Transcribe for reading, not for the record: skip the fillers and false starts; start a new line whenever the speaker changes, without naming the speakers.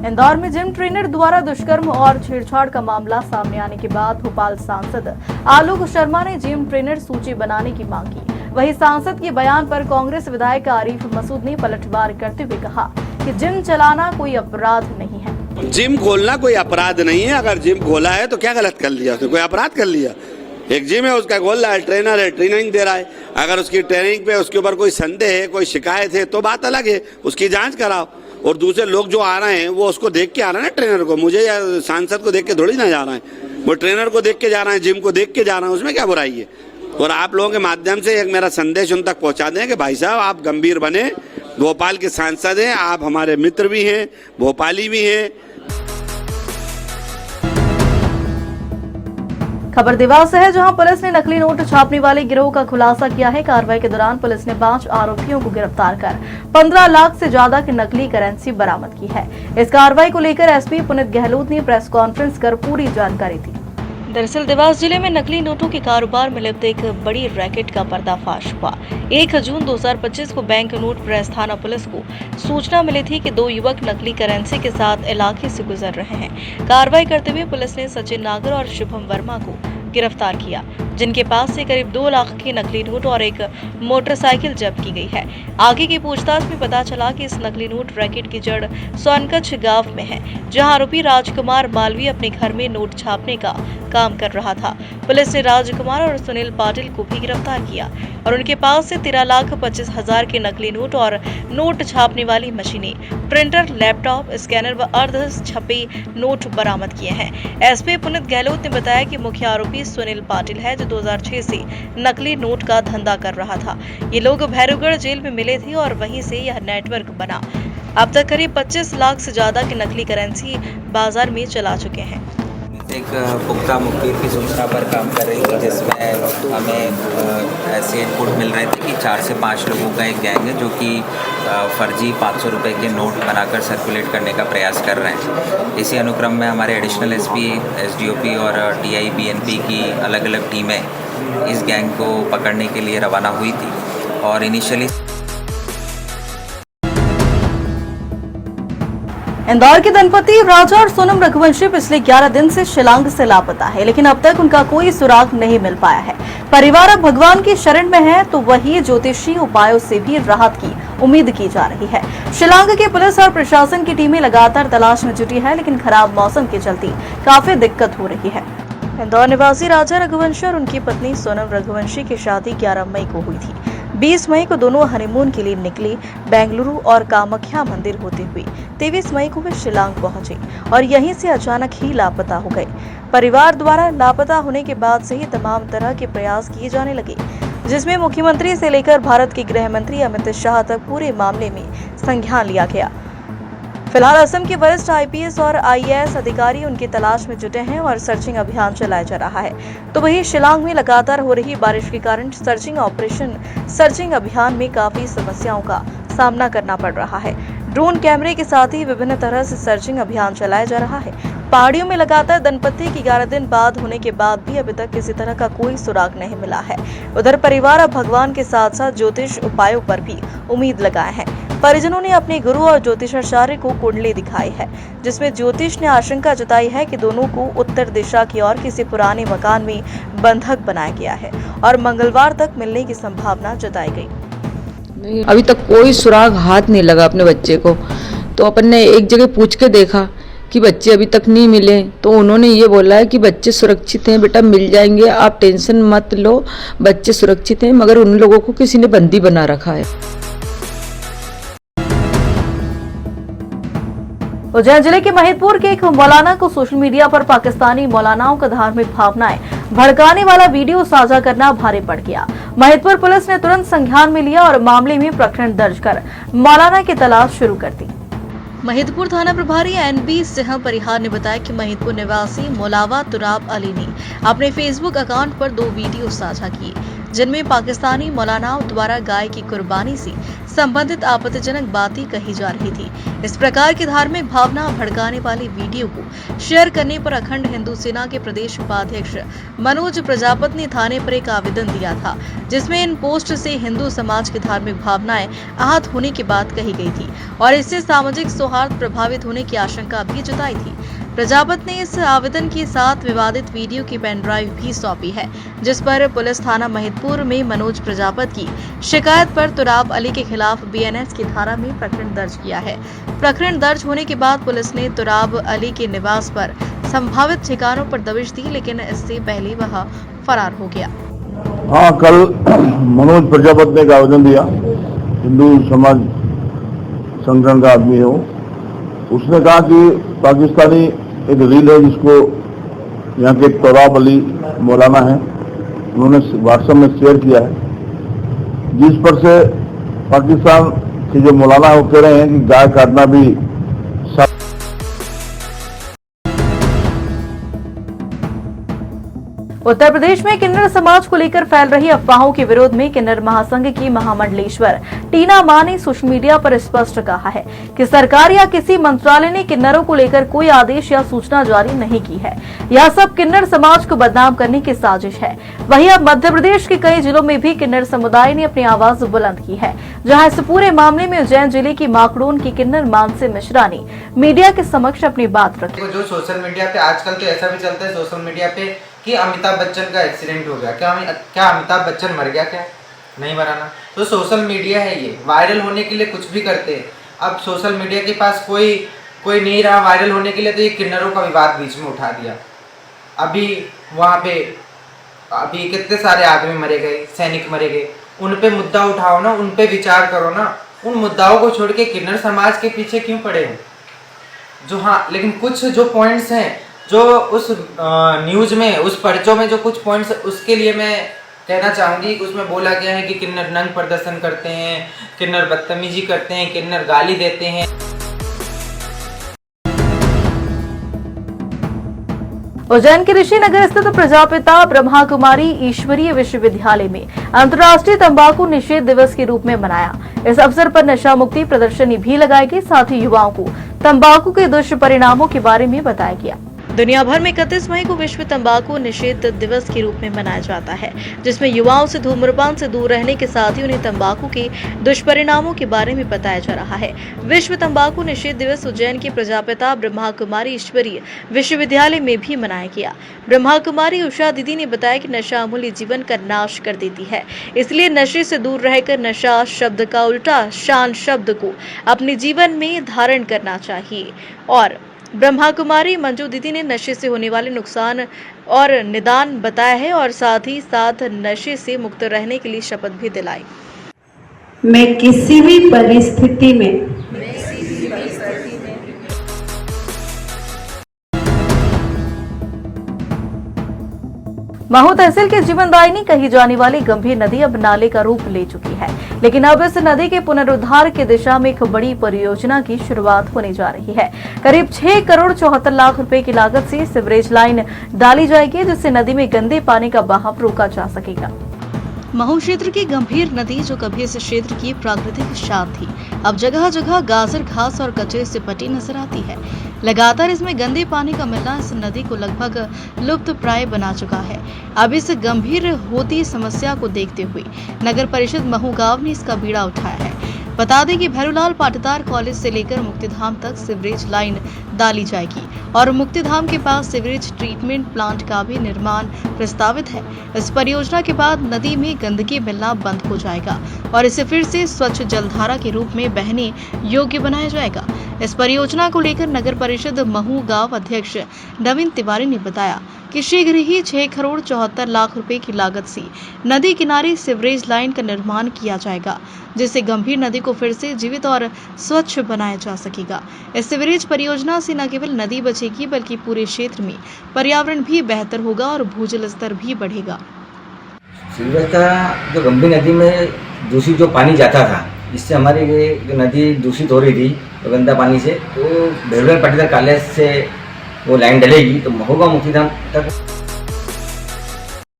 इंदौर में gym trainer द्वारा दुष्कर्म और छेड़छाड़ का मामला सामने आने के बाद भोपाल सांसद आलोक शर्मा ने जिम ट्रेनर सूची बनाने की मांग की। वहीं सांसद के बयान पर कांग्रेस विधायक आरिफ मसूद ने पलटवार करते हुए कहा कि जिम चलाना कोई अपराध नहीं है।
जिम खोलना कोई अपराध नहीं है। अगर जिम खोला है तो क्या गलत कर लिया, उसने कोई अपराध कर लिया? एक जिम है, उसका खोल रहा है, ट्रेनर है, ट्रेनिंग दे रहा है। अगर उसकी ट्रेनिंग पे उसके ऊपर कोई संदेह है, कोई शिकायत है तो बात अलग है, उसकी जांच कराओ। और दूसरे लोग जो आ रहे हैं वो उसको देख के आ रहे हैं ना, ट्रेनर को। मुझे या सांसद को देख के थोड़ी ना जा रहा है, वो ट्रेनर को देख के जा रहे हैं, जिम को देख के जा रहे हैं, उसमें क्या बुराई है? और आप लोगों के माध्यम से एक मेरा संदेश उन तक पहुंचा दें कि भाई साहब आप गंभीर बने, भोपाल के सांसद हैं, आप हमारे मित्र भी हैं, भोपाली भी हैं।
खबर देवास से है, जहां पुलिस ने नकली नोट छापने वाले गिरोह का खुलासा किया है। कार्रवाई के दौरान पुलिस ने 5 आरोपियों को गिरफ्तार कर 15 लाख से ज्यादा की नकली करेंसी बरामद की है। इस कार्रवाई को लेकर एसपी पुनीत गहलोत ने प्रेस कॉन्फ्रेंस कर पूरी जानकारी दी। दरअसल देवास जिले में नकली नोटों के कारोबार में लिप्त एक बड़ी रैकेट का पर्दाफाश हुआ। 1 जून 2025 को बैंक नोट प्रेस थाना पुलिस को सूचना मिली थी कि 2 युवक नकली करेंसी के साथ इलाके से गुजर रहे हैं। कार्रवाई करते हुए पुलिस ने सचिन नागर और शुभम वर्मा को गिरफ्तार किया, जिनके पास से करीब 2 लाख के नकली नोट और एक मोटरसाइकिल जब्त की गई है। आगे की पूछताछ में पता चला कि इस नकली नोट रैकेट की जड़ सोनकच्छ गांव में है, जहां आरोपी राजकुमार मालवी अपने घर में नोट छापने का काम कर रहा था। पुलिस ने राजकुमार और सुनील पाटिल को भी गिरफ्तार किया और उनके पास से 13,25,000 के नकली नोट और नोट छापने वाली मशीनें, प्रिंटर, लैपटॉप, स्कैनर व अर्ध छपे नोट बरामद किए हैं। एसपी पुनीत गहलोत ने बताया कि मुख्य आरोपी सुनील पाटिल है, जो 2006 से नकली नोट का धंधा कर रहा था। ये लोग भैरवगढ़ जेल में मिले थे और वहीं से यह नेटवर्क बना। अब तक करीब 25 लाख से ज्यादा की नकली करेंसी बाजार में चला चुके हैं।
एक पुख्ता मुखबिर की सूचना पर काम कर रही थी, जिसमें हमें ऐसे इनपुट मिल रहे थे कि 4 से 5 लोगों का एक गैंग है जो कि फर्जी 500 रुपये के नोट बनाकर सर्कुलेट करने का प्रयास कर रहे हैं। इसी अनुक्रम में हमारे एडिशनल एसपी, एसडीओपी और टीआई बीएनपी की अलग अलग टीमें इस गैंग को पकड़ने के लिए रवाना हुई थी और इनिशियली
इंदौर के दंपति राजा और सोनम रघुवंशी पिछले 11 दिन से शिलांग से लापता है, लेकिन अब तक उनका कोई सुराग नहीं मिल पाया है। परिवार अब भगवान की शरण में है, तो वही ज्योतिषी उपायों से भी राहत की उम्मीद की जा रही है। शिलांग की पुलिस और प्रशासन की टीमें लगातार तलाश में जुटी है, लेकिन खराब मौसम के चलते काफी दिक्कत हो रही है। इंदौर निवासी राजा रघुवंशी और उनकी पत्नी सोनम रघुवंशी की शादी 11 मई को हुई थी। 20 मई को दोनों हनीमून के लिए निकले। बेंगलुरु और कामाख्या मंदिर होते हुए 23 मई को वे शिलांग पहुंचे और यहीं से अचानक ही लापता हो गए। परिवार द्वारा लापता होने के बाद से ही तमाम तरह के प्रयास किए जाने लगे, जिसमें मुख्यमंत्री से लेकर भारत के गृह मंत्री अमित शाह तक पूरे मामले में संज्ञान लिया गया। फिलहाल असम के वरिष्ठ आईपीएस और आईएएस अधिकारी उनकी तलाश में जुटे हैं और सर्चिंग अभियान चलाया जा रहा है। तो वहीं शिलांग में लगातार हो रही बारिश के कारण सर्चिंग अभियान में काफी समस्याओं का सामना करना पड़ रहा है। ड्रोन कैमरे के साथ ही विभिन्न तरह से सर्चिंग अभियान चलाया जा रहा है। पहाड़ियों में लगातार दंपति की 11 दिन बाद होने के बाद भी अभी तक किसी तरह का कोई सुराग नहीं मिला है। उधर परिवार अब भगवान के साथ साथ ज्योतिष उपायों पर भी उम्मीद लगाए हैं। परिजनों ने अपने गुरु और ज्योतिषाचार्य को कुंडली दिखाई है, जिसमें ज्योतिष ने आशंका जताई है कि दोनों को उत्तर दिशा की ओर किसी पुराने मकान में बंधक बनाया गया है और मंगलवार तक मिलने की संभावना जताई गई।
अभी तक कोई सुराग हाथ नहीं लगा अपने बच्चे को। तो अपन ने एक जगह पूछ के देखा कि बच्चे अभी तक नहीं मिले, तो उन्होंने ये बोला है कि बच्चे सुरक्षित हैं बेटा, मिल जाएंगे, आप टेंशन मत लो, बच्चे सुरक्षित हैं, मगर उन लोगों को किसी ने बंदी बना रखा है।
उज्जैन जिले के महिदपुर के एक मौलाना को सोशल मीडिया पर पाकिस्तानी मौलानाओं का धार्मिक भावनाएं भड़काने वाला वीडियो साझा करना भारी पड़ गया। महिदपुर पुलिस ने तुरंत संज्ञान में लिया और मामले में प्रकरण दर्ज कर मौलाना की तलाश शुरू कर दी। महिदपुर थाना प्रभारी एनबी सिंह परिहार ने बताया कि महिदपुर निवासी मौलावा तुराब अली ने अपने फेसबुक अकाउंट पर 2 वीडियो साझा किए, जिनमें पाकिस्तानी मौलानाओं द्वारा गाय की कुर्बानी से संबंधित आपत्तिजनक बातें कही जा रही थी। इस प्रकार की धार्मिक भावना भड़काने वाली वीडियो को शेयर करने पर अखंड हिंदू सेना के प्रदेश उपाध्यक्ष मनोज प्रजापति ने थाने पर एक आवेदन दिया था, जिसमें इन पोस्ट से हिंदू समाज की धार्मिक भावनाएं आहत होने की बात कही गई थी और इससे सामाजिक सौहार्द प्रभावित होने की आशंका भी जताई थी। प्रजापति ने इस आवेदन के साथ विवादित वीडियो की पेन ड्राइव भी सौंपी है, जिस पर पुलिस थाना महिदपुर में मनोज प्रजापति की शिकायत पर तुराब अली के खिलाफ बीएनएस की धारा में प्रकरण दर्ज किया है। प्रकरण दर्ज होने के बाद पुलिस ने तुराब अली के निवास पर संभावित ठिकानों पर दबिश दी, लेकिन इससे पहले वह फरार हो गया।
हाँ, कल मनोज प्रजापति ने एक आवेदन दिया, हिंदू समाज संगठन का आदमी है वो। उसने कहा कि पाकिस्तानी एक रील है जिसको यहाँ के तुराब अली मौलाना है, उन्होंने व्हाट्सएप में शेयर किया है, जिस पर से पाकिस्तान के जो मौलाना है वो कह रहे हैं कि गाय काटना भी
उत्तर प्रदेश में किन्नर समाज को लेकर फैल रही अफवाहों के विरोध में किन्नर महासंघ की महामंडलेश्वर टीना मां ने सोशल मीडिया पर स्पष्ट कहा है कि सरकार या किसी मंत्रालय ने किन्नरों को लेकर कोई आदेश या सूचना जारी नहीं की है। यह सब किन्नर समाज को बदनाम करने की साजिश है। वहीं अब मध्य प्रदेश के कई जिलों में भी किन्नर समुदाय ने अपनी आवाज बुलंद की है, जहां इस पूरे मामले में उज्जैन जिले की माकड़ोन की किन्नर मानसी मिश्रा ने मीडिया के समक्ष अपनी बात रखी।
जो सोशल मीडिया पे आजकल तो ऐसा भी चलता है सोशल मीडिया पे कि अमिताभ बच्चन का एक्सीडेंट हो गया, क्या अमिताभ बच्चन मर गया? क्या नहीं मरा ना। तो सोशल मीडिया है, ये वायरल होने के लिए कुछ भी करते हैं। अब सोशल मीडिया के पास कोई नहीं रहा वायरल होने के लिए, तो ये किन्नरों का विवाद बीच में उठा दिया। अभी वहाँ पे कितने सारे आदमी मरे गए, सैनिक मरे गए, उन पे मुद्दा उठाओ ना, उन पे विचार करो ना। उन मुद्दाओं को छोड़ के किन्नर समाज के पीछे क्यों पड़े हो? जो हाँ, लेकिन कुछ जो पॉइंट्स हैं जो उस न्यूज़ में, उस पर्चों में जो कुछ पॉइंट्स, उसके लिए मैं कहना चाहूँगी कि उसमें बोला गया है कि किन्नर नंग प्रदर्शन करते हैं, किन्नर बदतमीजी करते हैं, किन्नर गाली देते हैं।
उज्जैन के ऋषिनगर स्थित प्रजापिता ब्रह्मा कुमारी ईश्वरीय विश्वविद्यालय में अंतर्राष्ट्रीय तंबाकू निषेध दिवस के रूप में मनाया। इस अवसर पर नशा मुक्ति प्रदर्शनी भी लगाई गई, साथ ही युवाओं को तंबाकू के दुष्परिणामों के बारे में बताया गया। दुनिया भर में 31 मई को विश्व तंबाकू निषेध दिवस के रूप में मनाया जाता है, जिसमें युवाओं से धूम्रपान से दूर रहने के साथ ही उन्हें तंबाकू के दुष्परिणामों के बारे में बताया जा रहा है। विश्व तंबाकू निषेध दिवस उज्जैन की प्रजापिता ब्रह्मा कुमारी ईश्वरीय विश्वविद्यालय में भी मनाया गया। ब्रह्मा कुमारी उषा दीदी ने बताया कि नशा अमूल्य जीवन का नाश कर देती है, इसलिए नशे से दूर रहकर नशा शब्द का उल्टा शान शब्द को अपने जीवन में धारण करना चाहिए। और ब्रह्मा कुमारी मंजू दीदी ने नशे से होने वाले नुकसान और निदान बताया है और साथ ही साथ नशे से मुक्त रहने के लिए शपथ भी दिलाई।
मैं किसी भी परिस्थिति में
महू तहसील के जीवनदायिनी कही जाने वाली गंभीर नदी अब नाले का रूप ले चुकी है, लेकिन अब इस नदी के पुनरुद्धार की दिशा में एक बड़ी परियोजना की शुरुआत होने जा रही है। करीब 6 करोड़ 74 लाख रुपए की लागत से सीवरेज लाइन डाली जाएगी, जिससे नदी में गंदे पानी का बहाव रोका जा सकेगा। महू क्षेत्र की गंभीर नदी, जो कभी इस क्षेत्र की प्राकृतिक शान थी, अब जगह जगह गाजर घास और कचरे से पटी नजर आती है। लगातार इसमें गंदे पानी का मिलना इस नदी को लगभग लुप्त प्राय बना चुका है। अब इस गंभीर होती समस्या को देखते हुए नगर परिषद महू गांव ने इसका बीड़ा उठाया है। बता दें कि भैरूलाल पाटीदार कॉलेज से लेकर मुक्तिधाम तक सीवरेज लाइन डाली जाएगी और मुक्तिधाम के पास सीवरेज ट्रीटमेंट प्लांट का भी निर्माण प्रस्तावित है। इस परियोजना के बाद नदी में गंदगी मिलना बंद हो जाएगा और इसे फिर से स्वच्छ जलधारा के रूप में बहने योग्य बनाया जाएगा। इस परियोजना को लेकर नगर परिषद महू गांव अध्यक्ष नवीन तिवारी ने बताया कि शीघ्र ही 6 करोड़ 74 लाख रुपए की लागत से नदी किनारे सीवरेज लाइन का निर्माण किया जाएगा, जिससे गंभीर नदी को फिर से जीवित और स्वच्छ बनाया जा सकेगा। इस सीवरेज परियोजना से न केवल नदी बचेगी, बल्कि पूरे क्षेत्र में पर्यावरण भी बेहतर होगा और भूजल स्तर भी बढ़ेगा।
सीवरेज का जो गंभीर नदी में दूषित जो पानी जाता था, इससे हमारी जो नदी दूषित हो रही थी तो गंदा पानी से, तो भैरूलाल पाटीदार कॉलेज से वो लाइन डलेगी तो महू गांव मुक्तिधाम तक